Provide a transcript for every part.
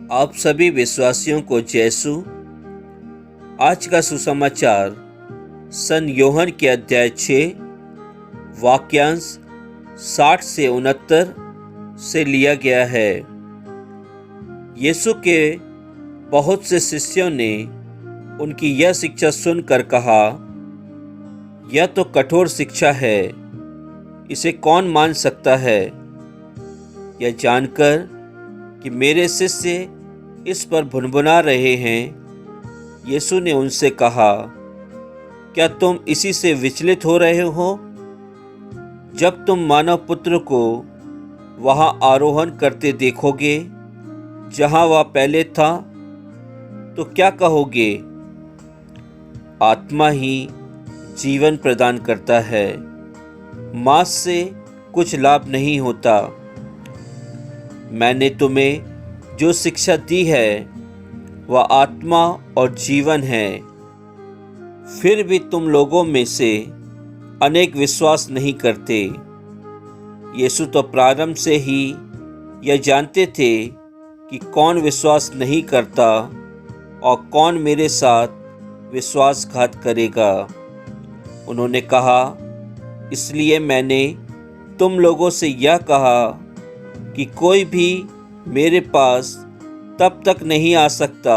आप सभी विश्वासियों को जयसु। आज का सुसमाचार सन योहन के अध्याय 6 वाक्यांश 60 से 69 से लिया गया है। यीशु के बहुत से शिष्यों ने उनकी यह शिक्षा सुनकर कहा, यह तो कठोर शिक्षा है, इसे कौन मान सकता है? यह जानकर कि मेरे शिष्य इस पर भुनभुना रहे हैं, यीशु ने उनसे कहा, क्या तुम इसी से विचलित हो रहे हो? जब तुम मानव पुत्र को वहां आरोहण करते देखोगे जहां वह पहले था, तो क्या कहोगे? आत्मा ही जीवन प्रदान करता है, मांस से कुछ लाभ नहीं होता। मैंने तुम्हें जो शिक्षा दी है वह आत्मा और जीवन है। फिर भी तुम लोगों में से अनेक विश्वास नहीं करते। यीशु तो प्रारंभ से ही यह जानते थे कि कौन विश्वास नहीं करता और कौन मेरे साथ विश्वासघात करेगा। उन्होंने कहा, इसलिए मैंने तुम लोगों से यह कहा कि कोई भी मेरे पास तब तक नहीं आ सकता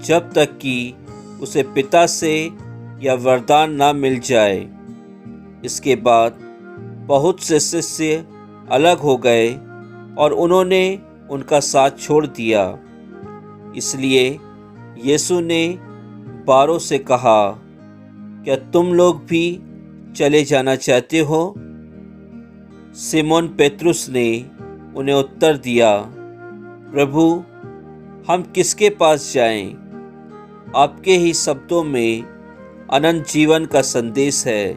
जब तक कि उसे पिता से यह वरदान ना मिल जाए। इसके बाद बहुत से शिष्य अलग हो गए और उन्होंने उनका साथ छोड़ दिया। इसलिए यीशु ने 12 से कहा, क्या तुम लोग भी चले जाना चाहते हो? सिमोन पेतरुस ने उन्हें उत्तर दिया, प्रभु, हम किसके पास जाएं? आपके ही शब्दों में अनंत जीवन का संदेश है।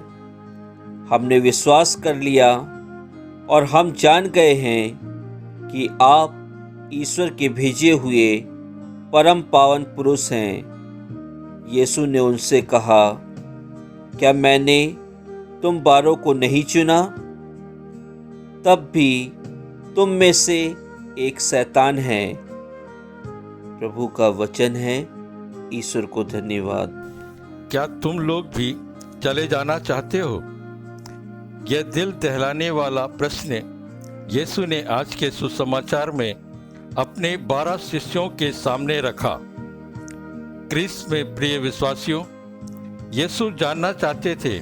हमने विश्वास कर लिया और हम जान गए हैं कि आप ईश्वर के भेजे हुए परम पावन पुरुष हैं। यीशु ने उनसे कहा, क्या मैंने तुम 12 को नहीं चुना? तब भी तुम में से एक शैतान है। प्रभु का वचन है। ईश्वर को धन्यवाद। क्या तुम लोग भी चले जाना चाहते हो? यह दिल दहलाने वाला प्रश्न यीशु ने आज के सुसमाचार में अपने 12 शिष्यों के सामने रखा। क्रिस्त में प्रिय विश्वासियों, यीशु जानना चाहते थे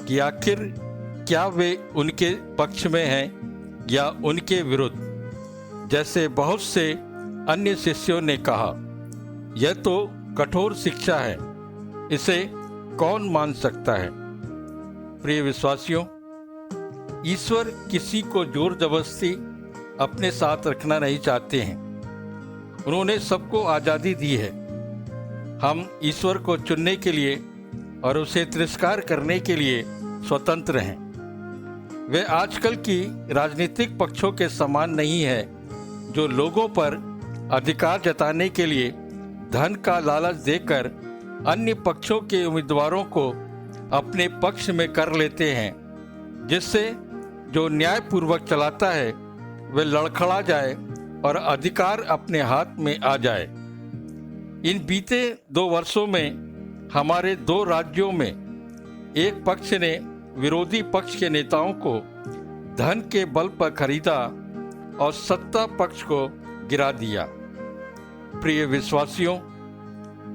कि आखिर क्या वे उनके पक्ष में हैं या उनके विरुद्ध। जैसे बहुत से अन्य शिष्यों ने कहा, यह तो कठोर शिक्षा है, इसे कौन मान सकता है? प्रिय विश्वासियों, ईश्वर किसी को जोर जबरदस्ती अपने साथ रखना नहीं चाहते हैं। उन्होंने सबको आज़ादी दी है। हम ईश्वर को चुनने के लिए और उसे तिरस्कार करने के लिए स्वतंत्र हैं। वे आजकल की राजनीतिक पक्षों के समान नहीं है, जो लोगों पर अधिकार जताने के लिए धन का लालच देकर अन्य पक्षों के उम्मीदवारों को अपने पक्ष में कर लेते हैं, जिससे जो न्यायपूर्वक चलाता है वह लड़खड़ा जाए और अधिकार अपने हाथ में आ जाए। इन बीते 2 वर्षों में हमारे 2 राज्यों में एक पक्ष ने विरोधी पक्ष के नेताओं को धन के बल पर खरीदा और सत्ता पक्ष को गिरा दिया। प्रिय विश्वासियों,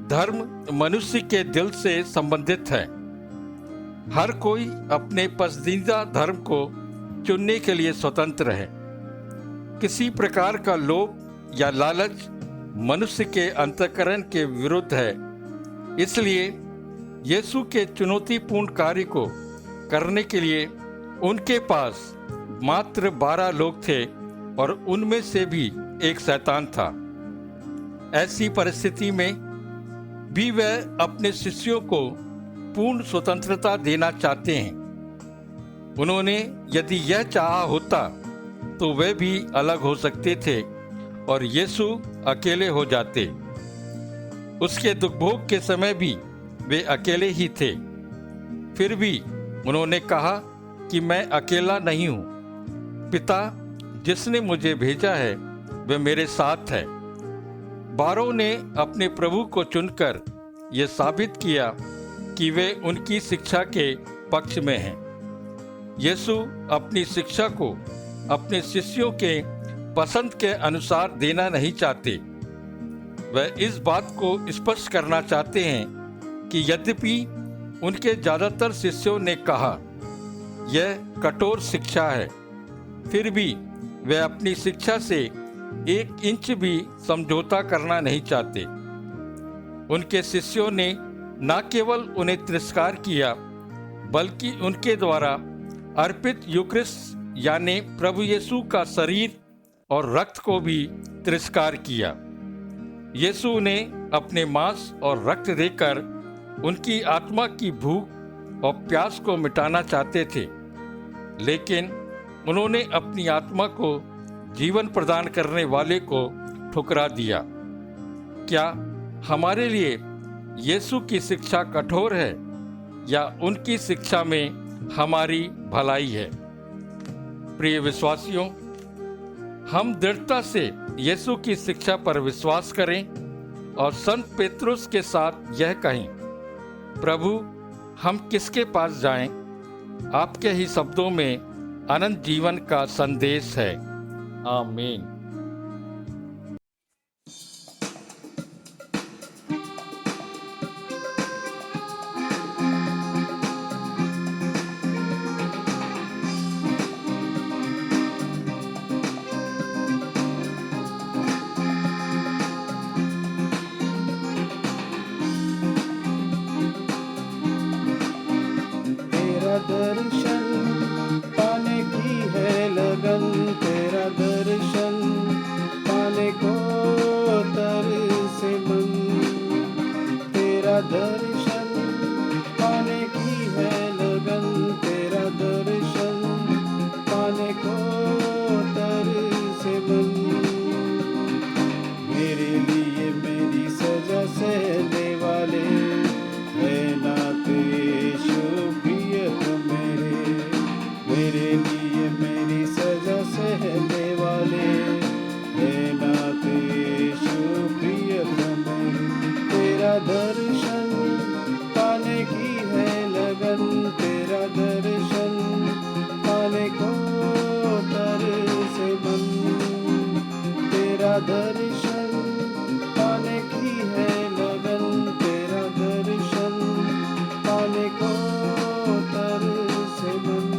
धर्म मनुष्य के दिल से संबंधित है। हर कोई अपने पसंदीदा धर्म को चुनने के लिए स्वतंत्र है। किसी प्रकार का लोभ या लालच मनुष्य के अंतःकरण के विरुद्ध है। इसलिए यीशु के चुनौतीपूर्ण कार्य को करने के लिए उनके पास मात्र 12 लोग थे और उनमें से भी एक शैतान था। ऐसी परिस्थिति में भी वह अपने शिष्यों को पूर्ण स्वतंत्रता देना चाहते हैं। उन्होंने यदि यह चाहा होता तो वे भी अलग हो सकते थे और यीशु अकेले हो जाते। उसके दुखभोग के समय भी वे अकेले ही थे। फिर भी उन्होंने कहा कि मैं अकेला नहीं हूँ, पिता जिसने मुझे भेजा है वह मेरे साथ है। 12 ने अपने प्रभु को चुनकर यह साबित किया कि वे उनकी शिक्षा के पक्ष में हैं। यीशु अपनी शिक्षा को अपने शिष्यों के पसंद के अनुसार देना नहीं चाहते। वह इस बात को स्पष्ट करना चाहते हैं कि यद्यपि उनके ज़्यादातर शिष्यों ने कहा यह कठोर शिक्षा है, फिर भी वे अपनी शिक्षा से 1 इंच भी समझौता करना नहीं चाहते। उनके शिष्यों ने न केवल उन्हें तिरस्कार किया, बल्कि उनके द्वारा अर्पित यूक्रिस्ट यानी प्रभु यीशु का शरीर और रक्त को भी तिरस्कार किया। यीशु ने अपने मांस और रक्त देकर उनकी आत्मा की भूख और प्यास को मिटाना चाहते थे, लेकिन उन्होंने अपनी आत्मा को जीवन प्रदान करने वाले को ठुकरा दिया। क्या हमारे लिए यीशु की शिक्षा कठोर है या उनकी शिक्षा में हमारी भलाई है? प्रिय विश्वासियों, हम दृढ़ता से यीशु की शिक्षा पर विश्वास करें और संत पेत्रुस के साथ यह कहें, प्रभु, हम किसके पास जाएं? आपके ही शब्दों में अनंत जीवन का संदेश है। आमीन। दर्शन पाने की है लगन, तेरा दर्शन पाने को तरसे मन। तेरा दर्शन पाने की है लगन, तेरा दर्शन पाने को तरसे मन। मेरे लिए मेरी सजा सहने वाले है नाथ यीशु मेरे लिए मेरी सजा सहने वाले है नाथ यीशु प्रियतम। तेरा दर्शन पाने की है लगन, तेरा दर्शन पाने को तरसे मन। तेरा दर्शन पाने की है लगन, तेरा दर्शन पाने को तरसे मन।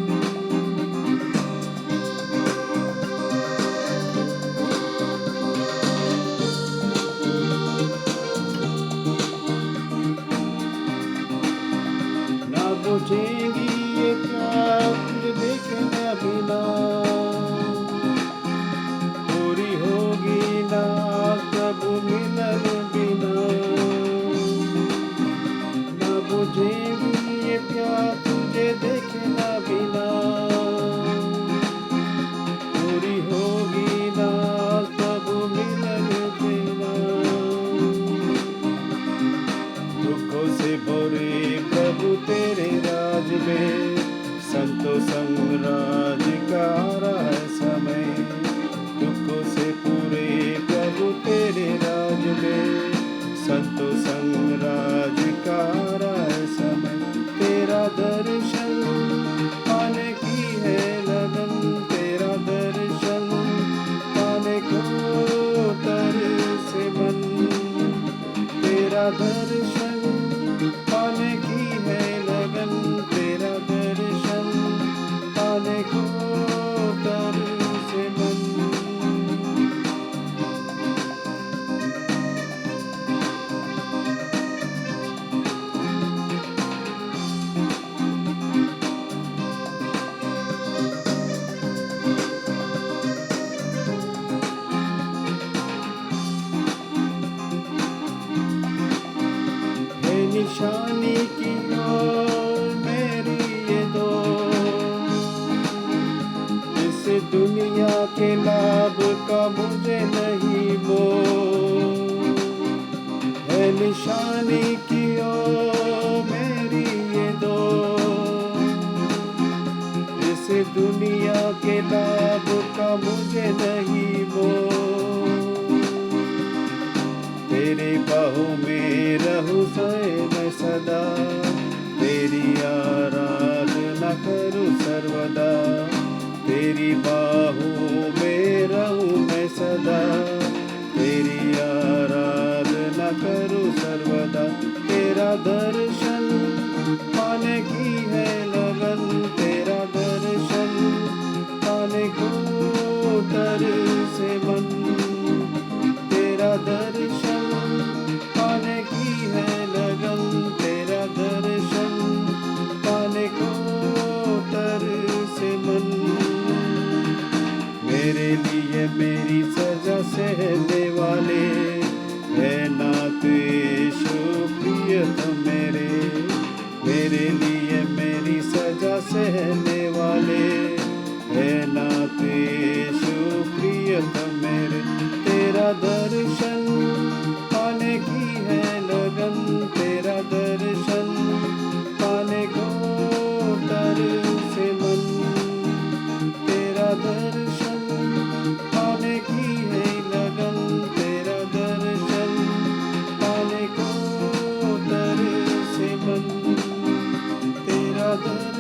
बुझेंगी ये प्यास तुझे देखने बिना, पूरी होगी ना प्रभु मिलन बिना। ना बुझेंगी ये प्यास तुझे देखना बिना, पूरी होगी ना प्रभु मिलन बिना। दुखों से भरे प्रभु तेरे राज में, संतों संग राज का आ रहा है समय। दुखों से पूरे प्रभु तेरे राज में, संतों संग राज का आ रहा है समय। तेरा दर्शन पाने की है लगन, तेरा दर्शन पाने को तरसे मन। तेरा दर्शन पाने की है लगन, तेरा दर्शन पाने को तरसे मन। निशानी की ओर मेरी ये दो, इस दुनिया के लाभ का मुझे नहीं मोह है। निशानी की ओर मेरी ये दो, इस दुनिया के लाभ का मुझे नहीं मोह। तेरे बाहों में रहूं मैं सदा, तेरी आराधना करूं सर्वदा। तेरी बाहों में रहूं मैं सदा, तेरी आराधना करूं सर्वदा। तेरा दर्शन पाने की है लगन, तेरा दर्शन पाने को तरसे मन। तेरा दर्शन पाने की है लगन, तेरा दर्शन पाने को तरसे मन। मेरे लिए मेरी सजा सहने वाले है नाथ यीशु प्रियतम मेरे। मेरे लिए मेरी सजा सहने वाले है नाथ यीशु प्रियतम मेरे। तेरा दर्शन पाने की है लगन, तेरा दर्शन पाने को तरसे मन। तेरा दर्शन पाने की है लगन, तेरा दर्शन पाने को तरसे मन। तेरा दर्शन